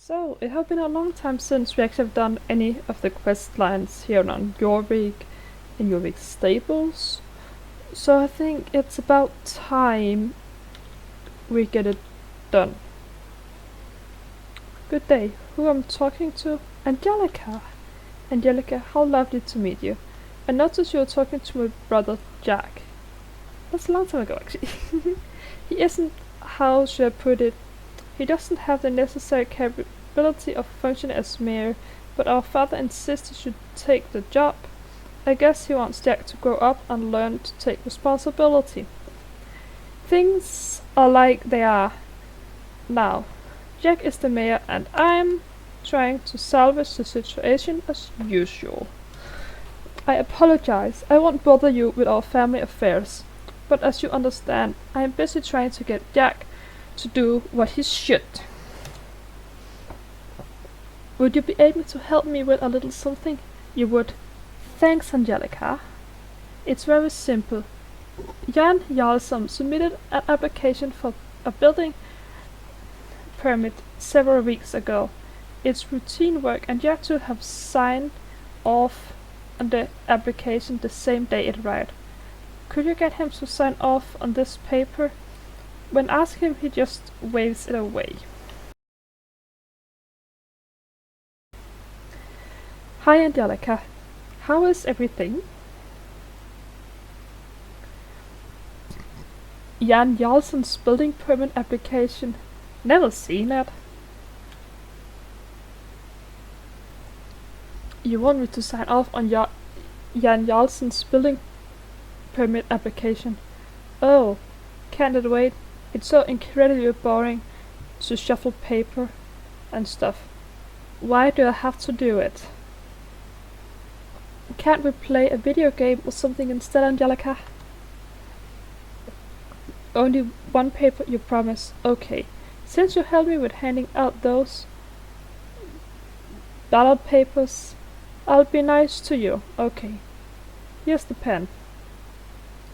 So, it has been a long time since we actually have done any of the quest lines here on Jorvik in Jorvik Stables. So I think it's about time we get it done. Good day. Who I'm talking to? Angelica. Angelica, how lovely to meet you. I noticed you were talking to my brother Jack. That's a long time ago actually. He isn't, how should I put it, he doesn't have the necessary capability of functioning as mayor, but our father insists he should take the job. I guess he wants Jack to grow up and learn to take responsibility. Things are like they are now. Jack is the mayor and I'm trying to salvage the situation as usual. I apologize, I won't bother you with our family affairs, but as you understand, I am busy trying to get Jack to do what he should. Would you be able to help me with a little something? You would. Thanks, Angelica. It's very simple. Jan Jarlaheim submitted an application for a building permit several weeks ago. It's routine work and you have to have signed off on the application the same day it arrived. Could you get him to sign off on this paper? When asked him, he just waves it away. Hi Angelica, how is everything? Jan Jarlaheim's building permit application. Never seen it. You want me to sign off on Jan Jarlaheim's building permit application? Oh, can't it wait? It's so incredibly boring to shuffle paper and stuff. Why do I have to do it? Can't we play a video game or something instead, Angelica? Only one paper, you promise? Okay. Since you helped me with handing out those ballot papers, I'll be nice to you. Okay. Here's the pen.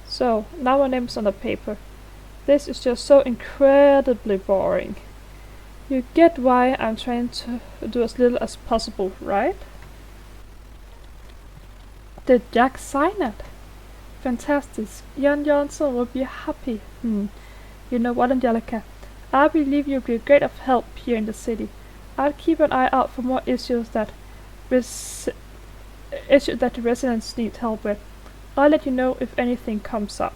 So, now my name's on the paper. This is just so incredibly boring. You get why I'm trying to do as little as possible, right? Did Jack sign it? Fantastic. Jan Johnson will be happy. You know what, Angelica? I believe you'll be a great of help here in the city. I'll keep an eye out for more issues that the residents need help with. I'll let you know if anything comes up.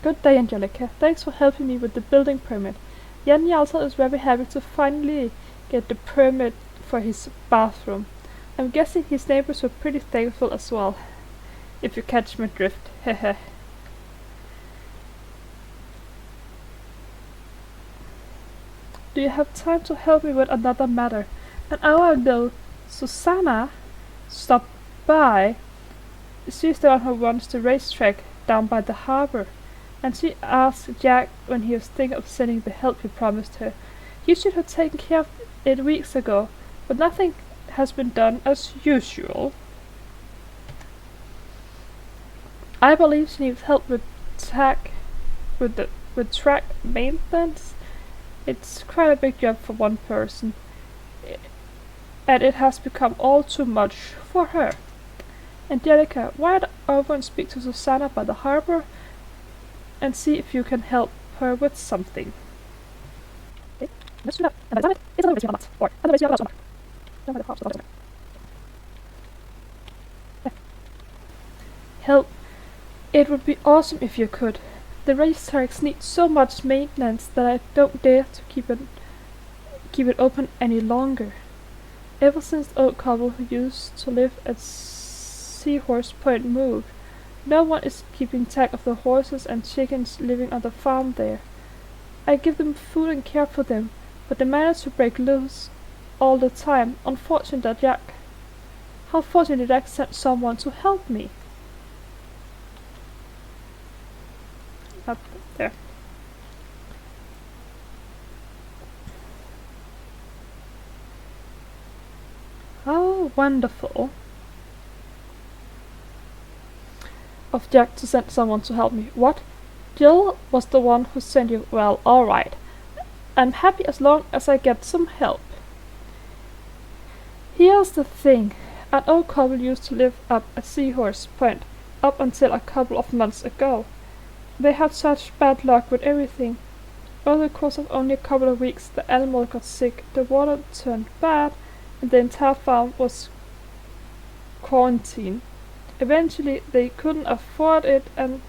Good day, Angelica. Thanks for helping me with the building permit. Jan Jarlaheim is very happy to finally get the permit for his bathroom. I'm guessing his neighbors were pretty thankful as well. If you catch my drift, hehe. Do you have time to help me with another matter? An hour ago, Susanna stopped by. She's the one who runs the racetrack down by the harbor, and she asked Jack when he was thinking of sending the help he promised her. You should have taken care of it weeks ago, but nothing has been done as usual. I believe she needs help with track maintenance. It's quite a big job for one person, and it has become all too much for her. Angelica, why don't I over and speak to Susanna by the harbor and see if you can help her with something. Okay, let's do that. And by the time it's another race or another race help. It would be awesome if you could. The racetracks need so much maintenance that I don't dare to keep it open any longer. Ever since the old couple who used to live at Seahorse Point moved, no one is keeping track of the horses and chickens living on the farm there. I give them food and care for them, but they manage to break loose all the time. How fortunate that Jack sent someone to help me. Up there. Oh, How wonderful of Jack to send someone to help me. What? Jill was the one who sent you? Well, alright. I'm happy as long as I get some help. Here's the thing. An old couple used to live up at Seahorse Point up until a couple of months ago. They had such bad luck with everything. Over the course of only a couple of weeks, the animal got sick, the water turned bad, and the entire farm was quarantined. Eventually, they couldn't afford it, and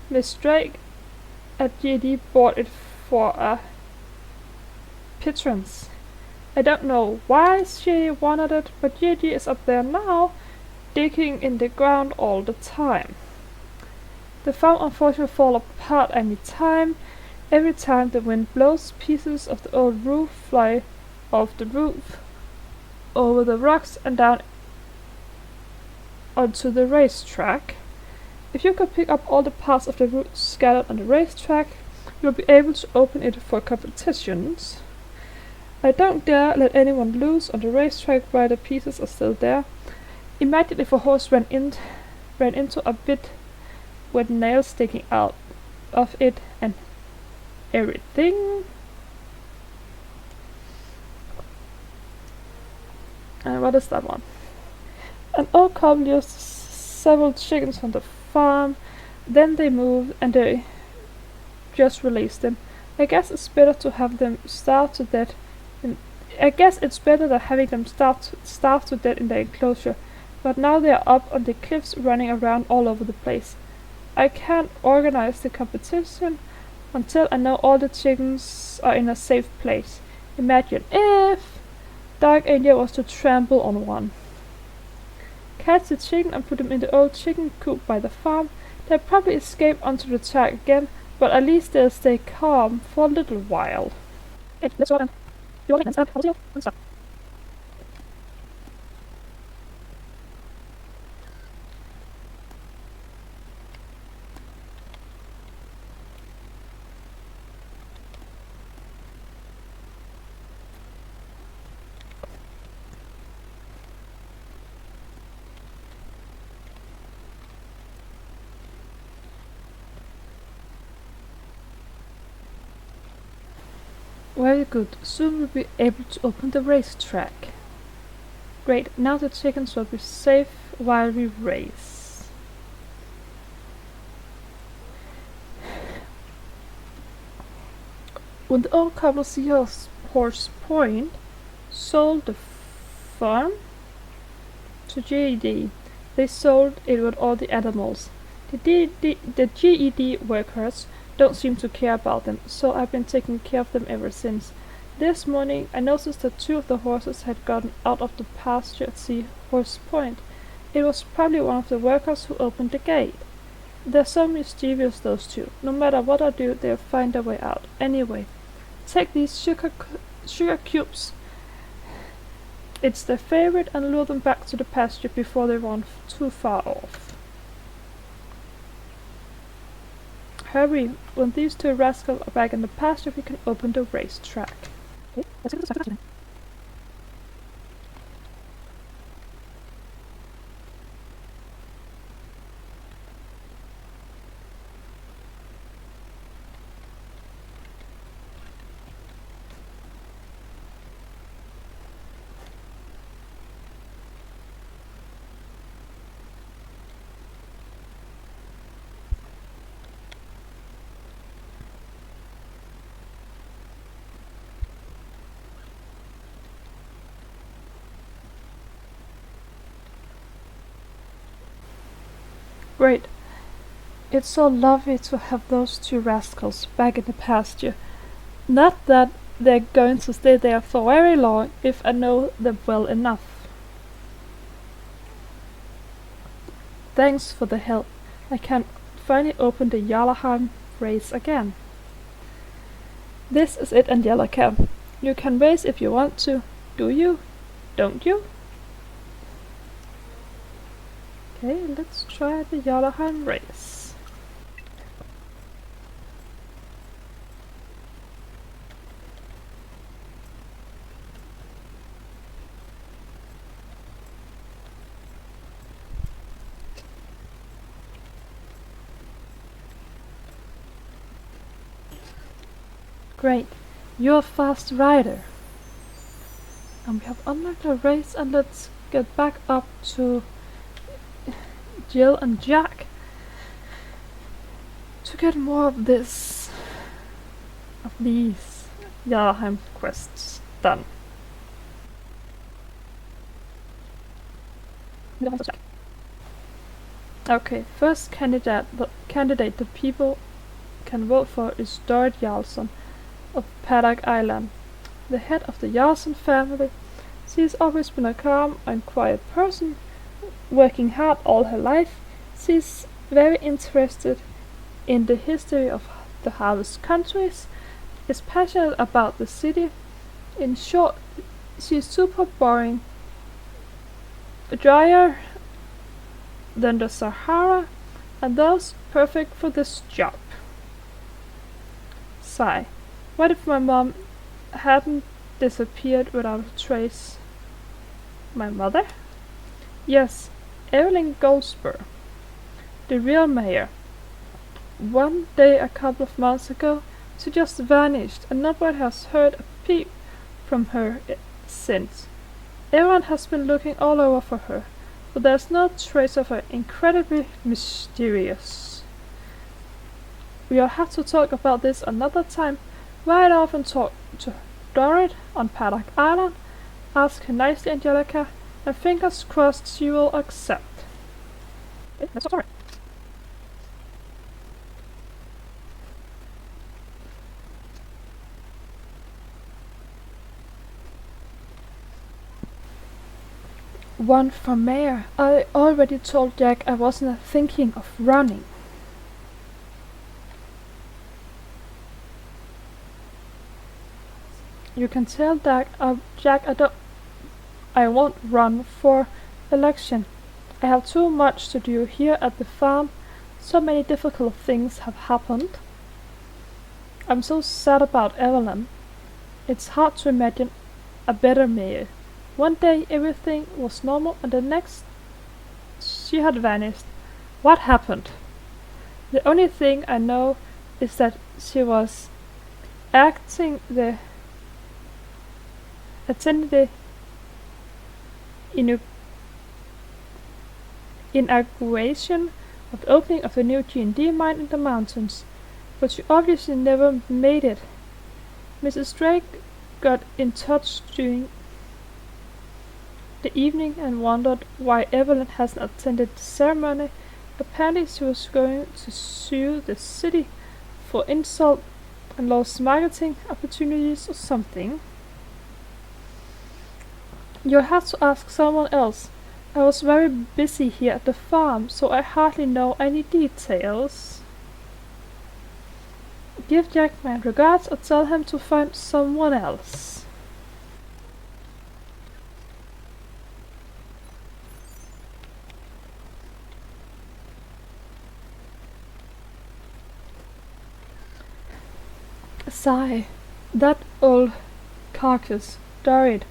Miss Drake at GD bought it for a pittance. I don't know why she wanted it, but GD is up there now, digging in the ground all the time. The farm unfortunately fall apart any time. Every time the wind blows, pieces of the old roof fly off the roof, over the rocks and down onto the racetrack. If you could pick up all the parts of the roof scattered on the racetrack, you'll be able to open it for competitions. I don't dare let anyone loose on the racetrack while the pieces are still there. Imagine if a horse ran into a bit with nails sticking out of it and everything. And what is that one? An old couple used several chickens from the farm, then they moved and they just released them. I guess it's better to have them starve to death. I guess it's better than having them starve to death in the enclosure. But now they are up on the cliffs running around all over the place. I can't organize the competition until I know all the chickens are in a safe place. Imagine if Dark Angel was to trample on one. Catch the chicken and put them in the old chicken coop by the farm. They'll probably escape onto the track again, but at least they'll stay calm for a little while. Hey, let's go then. You want to how and stop. Very good. Soon we'll be able to open the racetrack. Great, now the chickens will be safe while we race. When the old couple Seahorse Point sold the farm to GED, they sold it with all the animals. The GED workers don't seem to care about them, so I've been taking care of them ever since. This morning I noticed that 2 of the horses had gotten out of the pasture at Seahorse Point. It was probably one of the workers who opened the gate. They're so mischievous, those 2. No matter what I do, they'll find their way out. Anyway, take these sugar cubes. It's their favorite, and lure them back to the pasture before they run too far off. Hurry! When these 2 rascals are back in the pasture, we can open the racetrack. Okay, let's get to the pasture then. Great. It's so lovely to have those 2 rascals back in the pasture. Not that they're going to stay there for very long if I know them well enough. Thanks for the help. I can finally open the Jarlaheim race again. This is it, Angelica. You can race if you want to. Do you? Don't you? Okay, let's try the Jaelaheim race. Great, you're a fast rider. And we have unlocked a race, and let's get back up to Jill and Jack to get more of these Jarlaheim quests done. Okay, first candidate the people can vote for is Dorit Jarlson of Paddock Island, the head of the Jarlson family. She has always been a calm and quiet person, working hard all her life. She's very interested in the history of the harvest countries, is passionate about the city. In short, she's super boring, drier than the Sahara, and thus perfect for this job. Sigh. What if my mom hadn't disappeared without a trace? My mother? Yes, Evelyn Goldspur, the real mayor. One day a couple of months ago, she just vanished, and nobody has heard a peep from her since. Everyone has been looking all over for her, but there's no trace of her. Incredibly mysterious. We'll have to talk about this another time. Right off and talk to Dorit on Paddock Island. Ask her nicely, Angelica, and fingers crossed she will accept. That's all right. One for mayor. I already told Jack I wasn't thinking of running. You can tell Jack I won't run for election. I have too much to do here at the farm. So many difficult things have happened. I'm so sad about Evelyn. It's hard to imagine a better mayor. One day everything was normal, and the next she had vanished. What happened? The only thing I know is that she was attending the inauguration of the opening of the new G&D mine in the mountains, but she obviously never made it. Mrs. Drake got in touch during the evening and wondered why Evelyn hasn't attended the ceremony. Apparently she was going to sue the city for insult and lost marketing opportunities or something. You'll have to ask someone else. I was very busy here at the farm, so I hardly know any details. Give Jack my regards or tell him to find someone else. Sigh. That old carcass, Dorit.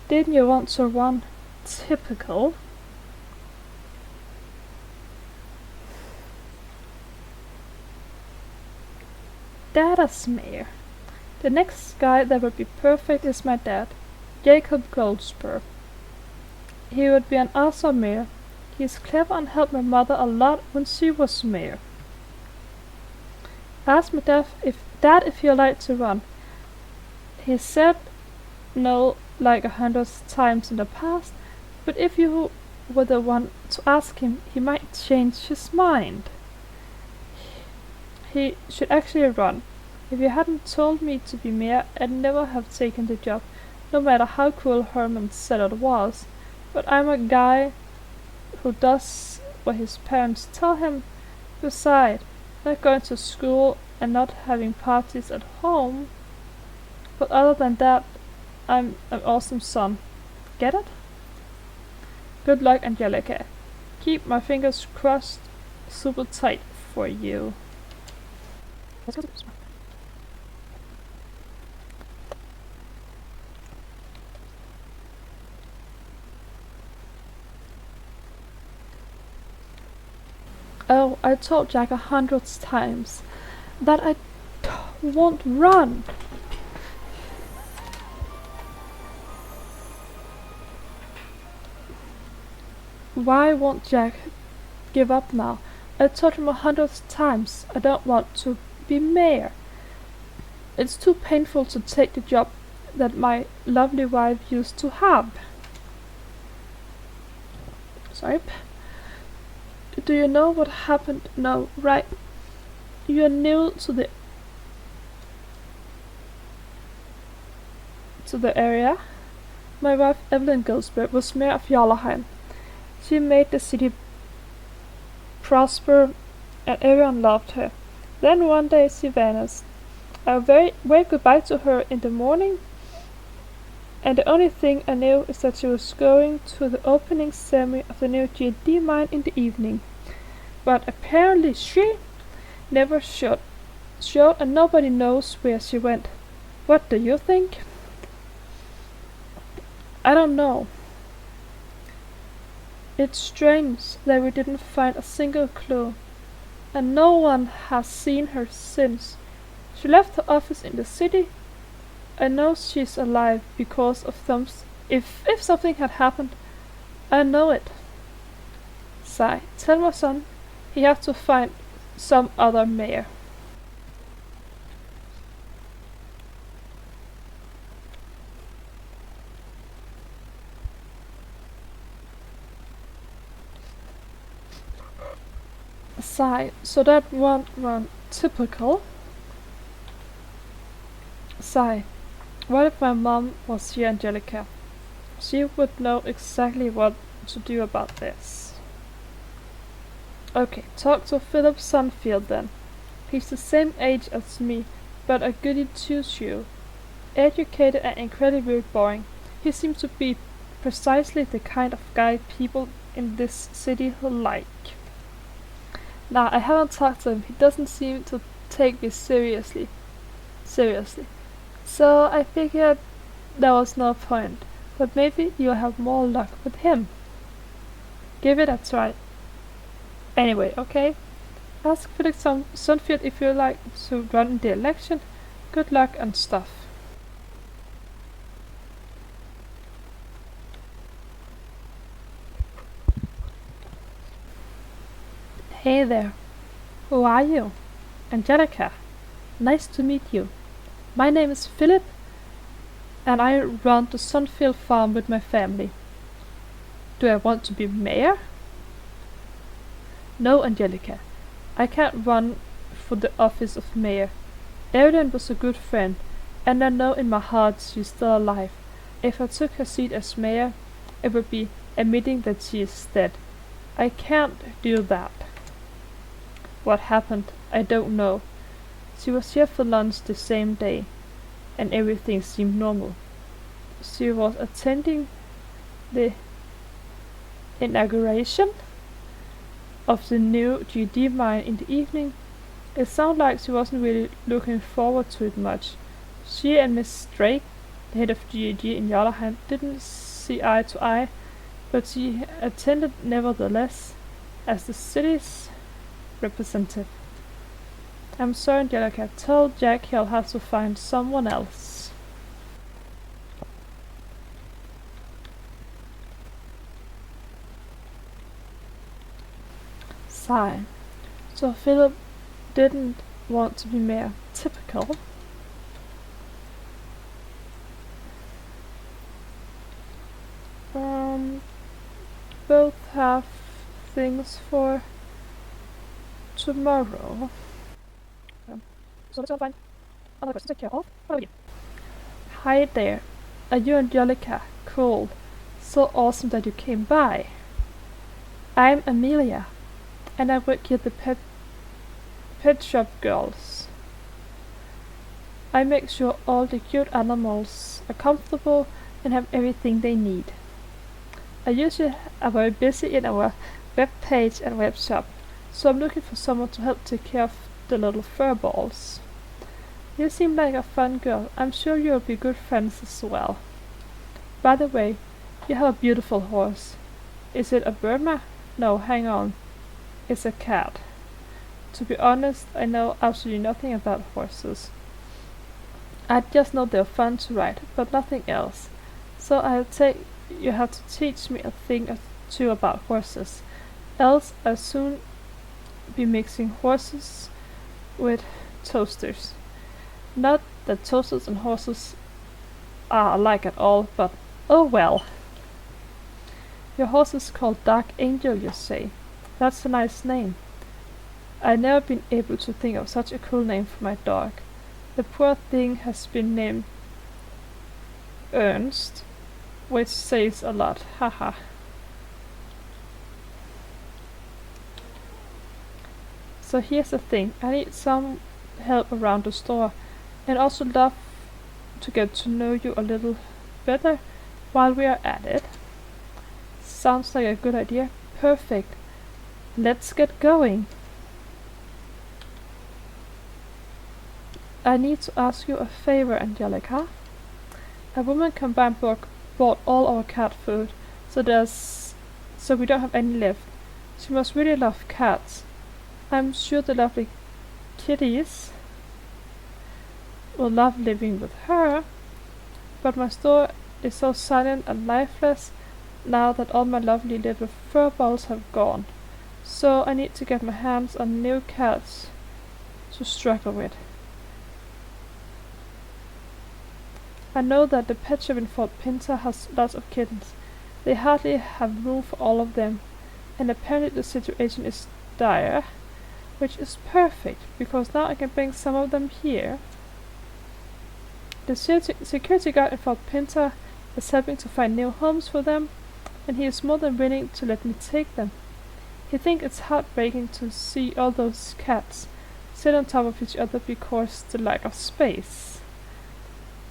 Didn't you want to run? Typical. Dada's mayor. The next guy that would be perfect is my dad, Jacob Goldspur. He would be an awesome mayor. He is clever and helped my mother a lot when she was mayor. Ask my dad if he'd like to run. He said no like 100 times in the past, but if you were the one to ask him, he might change his mind. He should actually run. If you hadn't told me to be mayor, I'd never have taken the job, no matter how cool Herman said it was. But I'm a guy who does what his parents tell him. Besides, not going to school and not having parties at home. But other than that, I'm an awesome son. Get it? Good luck, Angelica. Keep my fingers crossed super tight for you. Let's go to this one. Oh, I told Jack 100 times that I won't run. Why won't Jack give up now? I told him 100 times I don't want to be mayor. It's too painful to take the job that my lovely wife used to have. Sorry. Do you know what happened? No, right? You're new to the area. My wife Evelyn Gilsberg was mayor of Jarlaheim. She made the city prosper and everyone loved her. Then one day she vanished. I waved goodbye to her in the morning, and the only thing I knew is that she was going to the opening ceremony of the new GD mine in the evening. But apparently she never showed, and nobody knows where she went. What do you think? I don't know. It's strange that we didn't find a single clue, and no one has seen her since. She left her office in the city. I know she's alive because of thumbs. If something had happened, I know it. Sigh. Tell my son he has to find some other mayor. Sigh. So that won't run typical. Sigh. What if my mom was here, Angelica? She would know exactly what to do about this. Okay, talk to Philip Sunfield then. He's the same age as me, but a goody two-shoe. Educated and incredibly boring. He seems to be precisely the kind of guy people in this city like. Now, I haven't talked to him. He doesn't seem to take me seriously. So I figured there was no point. But maybe you'll have more luck with him. Give it a try. Anyway, okay? Ask Felix Sunfield if you'd like to run in the election. Good luck and stuff. Hey there. Who are you? Angelica. Nice to meet you. My name is Philip, and I run the Sunfield farm with my family. Do I want to be mayor? No, Angelica. I can't run for the office of mayor. Evelyn was a good friend, and I know in my heart she's still alive. If I took her seat as mayor, it would be admitting that she is dead. I can't do that. What happened, I don't know. She was here for lunch the same day, and everything seemed normal. She was attending the inauguration of the new GD mine in the evening. It sounded like she wasn't really looking forward to it much. She and Miss Drake, the head of GD in Jaelaheim, didn't see eye to eye, but she attended nevertheless as the city's representative. I'm sorry, Angelica. Tell Jack he'll have to find someone else. Sigh. So Philip didn't want to be mayor. Typical. Both have things for tomorrow. So let's all find other questions to take care of. What about you? Hi there. Are you Angelica? Cool. So awesome that you came by. I'm Amelia, and I work here at the pet shop girls. I make sure all the cute animals are comfortable and have everything they need. I usually am very busy in our web page and web shop, so I'm looking for someone to help take care of the little fur balls. You seem like a fun girl. I'm sure you'll be good friends as well. By the way, you have a beautiful horse. Is it a Burma? No, hang on. It's a cat. To be honest, I know absolutely nothing about horses. I just know they're fun to ride, but nothing else. So I'll take you have to teach me a thing or to you about horses, else I'll soon be mixing horses with toasters. Not that toasters and horses are alike at all, but oh well. Your horse is called Dark Angel, you say? That's a nice name. I've never been able to think of such a cool name for my dog. The poor thing has been named Ernst, which says a lot, haha. So here's the thing, I need some help around the store, and also love to get to know you a little better while we are at it. Sounds like a good idea. Perfect. Let's get going. I need to ask you a favor, Angelica. A woman combined bought all our cat food, so we don't have any left. She must really love cats. I'm sure the lovely kitties will love living with her, but my store is so silent and lifeless now that all my lovely little fur balls have gone. So I need to get my hands on new cats to struggle with. I know that the pet shop in Fort Pinter has lots of kittens. They hardly have room for all of them, and apparently the situation is dire, which is perfect, because now I can bring some of them here. The security guard in Fort Pinter is helping to find new homes for them, and he is more than willing to let me take them. He thinks it's heartbreaking to see all those cats sit on top of each other because the lack of space.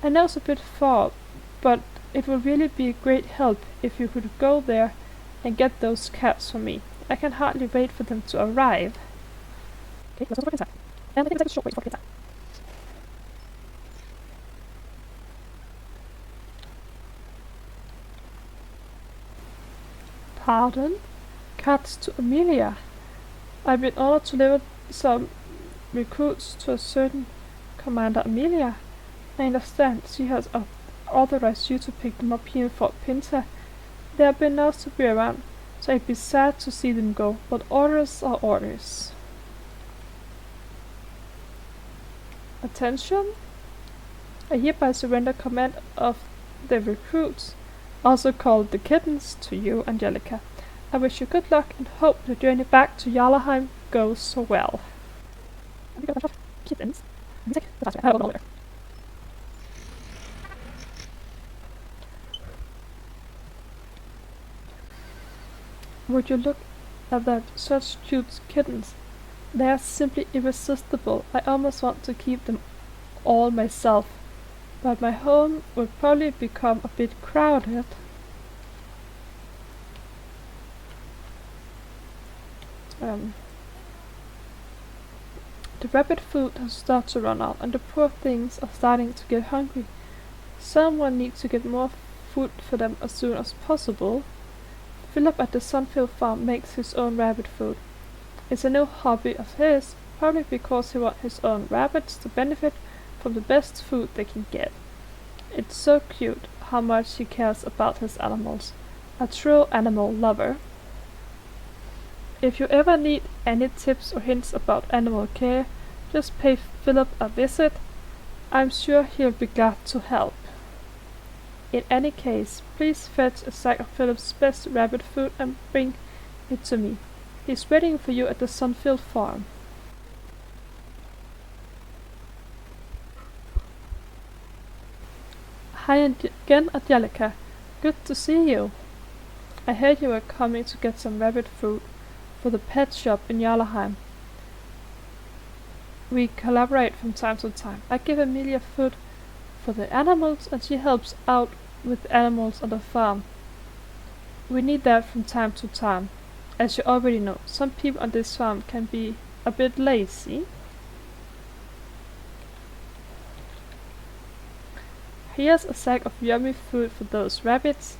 I know it's a bit far, but it will really be a great help if you could go there and get those cats for me. I can hardly wait for them to arrive. Okay, let's go inside. And I think it's like a short wait for inside. Pardon? Cats to Amelia. I've been honored to deliver some recruits to a certain Commander Amelia. I understand she has authorized you to pick them up here in Fort Pinter. They have been nice to be around, so I'd be sad to see them go, but orders are orders. Attention! I hereby surrender command of the recruits, also called the kittens, to you, Angelica. I wish you good luck and hope the journey back to Jarlaheim goes so well. I think a bunch of kittens. Music, the last one. I don't know where. Would you look at that, such cute kittens? They are simply irresistible. I almost want to keep them all myself, but my home will probably become a bit crowded. The rabbit food has started to run out, and the poor things are starting to get hungry. Someone needs to get more food for them as soon as possible. Philip at the Sunfield farm makes his own rabbit food. It's a new hobby of his, probably because he wants his own rabbits to benefit from the best food they can get. It's so cute how much he cares about his animals. A true animal lover. If you ever need any tips or hints about animal care, just pay Philip a visit. I'm sure he'll be glad to help. In any case, please fetch a sack of Philip's best rabbit food and bring it to me. He's waiting for you at the Sunfield farm. Hi again, Angelica. Good to see you. I heard you were coming to get some rabbit food for the pet shop in Jaelaheim. We collaborate from time to time. I give Amelia food for the animals, and she helps out with the animals on the farm. We need that from time to time. As you already know, some people on this farm can be a bit lazy. Here's a sack of yummy food for those rabbits.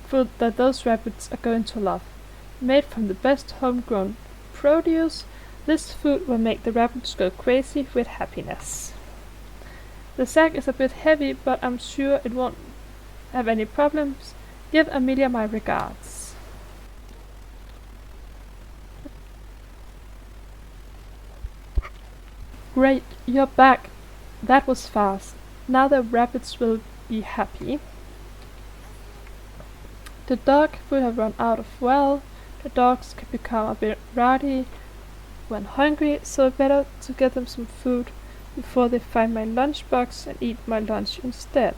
Food that those rabbits are going to love. Made from the best homegrown produce, this food will make the rabbits go crazy with happiness. The sack is a bit heavy, but I'm sure it won't have any problems Give Amelia my regards. Great, you're back. That was fast. Now the rabbits will be happy. The dog food have run out of well. The dogs can become a bit rowdy when hungry, so better to get them some food before they find my lunchbox and eat my lunch instead.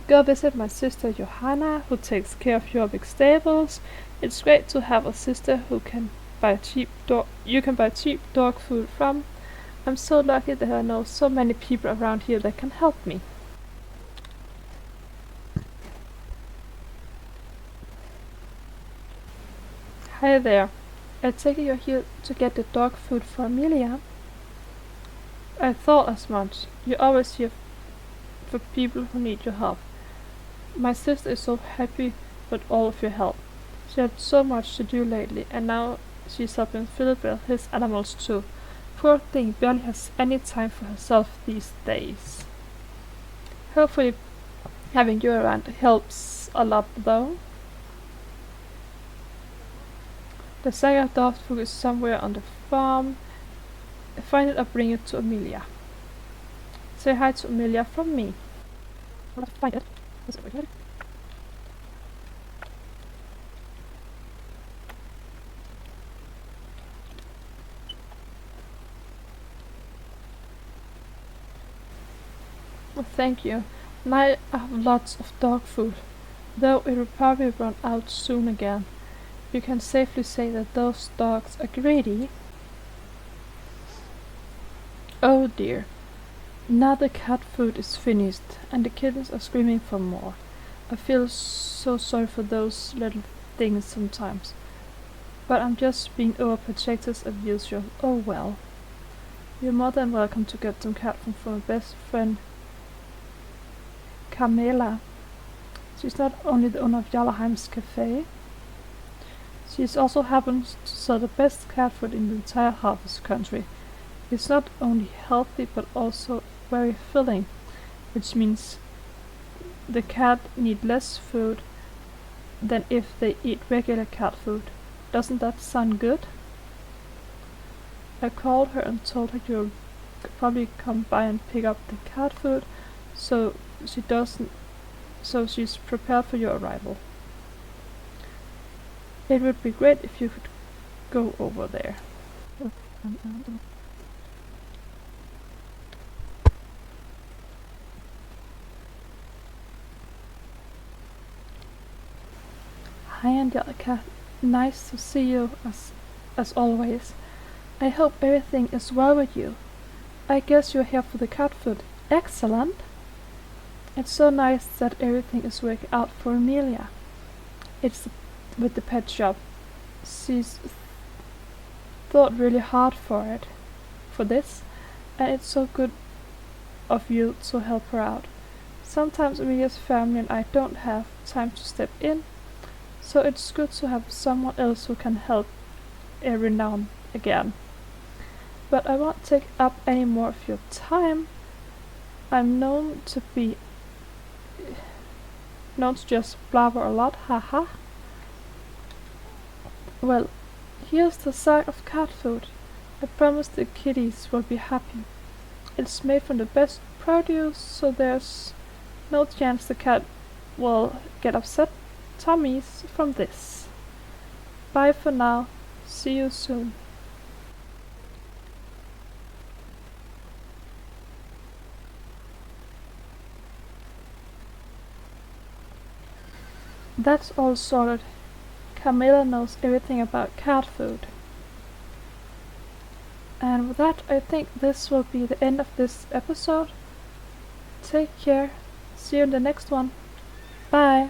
Go visit my sister Johanna, who takes care of your big stables. It's great to have a sister who can you can buy cheap dog food from. I'm so lucky that I know so many people around here that can help me. Hi there. I take it you're here to get the dog food for Amelia. I thought as much. You're always here for people who need your help. My sister is so happy with all of your help. She had so much to do lately, and now she's helping Philip with his animals too. Poor thing barely has any time for herself these days. Hopefully having you around helps a lot though. The sack of dog food is somewhere on the farm. Find it or bring it to Amelia. Say hi to Amelia from me. I'll have to find it. Is it over here? Well, thank you. Now I have lots of dog food, though it will probably run out soon again. You can safely say that those dogs are greedy. Oh dear. Now the cat food is finished, and the kittens are screaming for more. I feel so sorry for those little things sometimes. But I'm just being overprotective as usual. Oh well. You're more than welcome to get some cat food from my best friend, Carmela. She's not only the owner of Jarlaheim's cafe, she also happens to sell the best cat food in the entire harvest country. It's not only healthy but also very filling, which means the cat need less food than if they eat regular cat food. Doesn't that sound good? I called her and told her you'll probably come by and pick up the cat food, so she's prepared for your arrival. It would be great if you could go over there. Hi Angelica, nice to see you as always. I hope everything is well with you. I guess you're here for the cat food. Excellent! It's so nice that everything is working out for Amelia. It's with the pet shop. She's thought really hard for this, and it's so good of you to help her out. Sometimes Amelia's family and I don't have time to step in, so it's good to have someone else who can help every now and again. But I won't take up any more of your time. I'm known to just blabber a lot, haha. Well, here's the sack of cat food. I promise the kitties will be happy. It's made from the best produce, so there's no chance the cat will get upset tummies from this. Bye for now. See you soon. That's all sorted. Camilla knows everything about cat food. And with that, I think this will be the end of this episode. Take care. See you in the next one. Bye.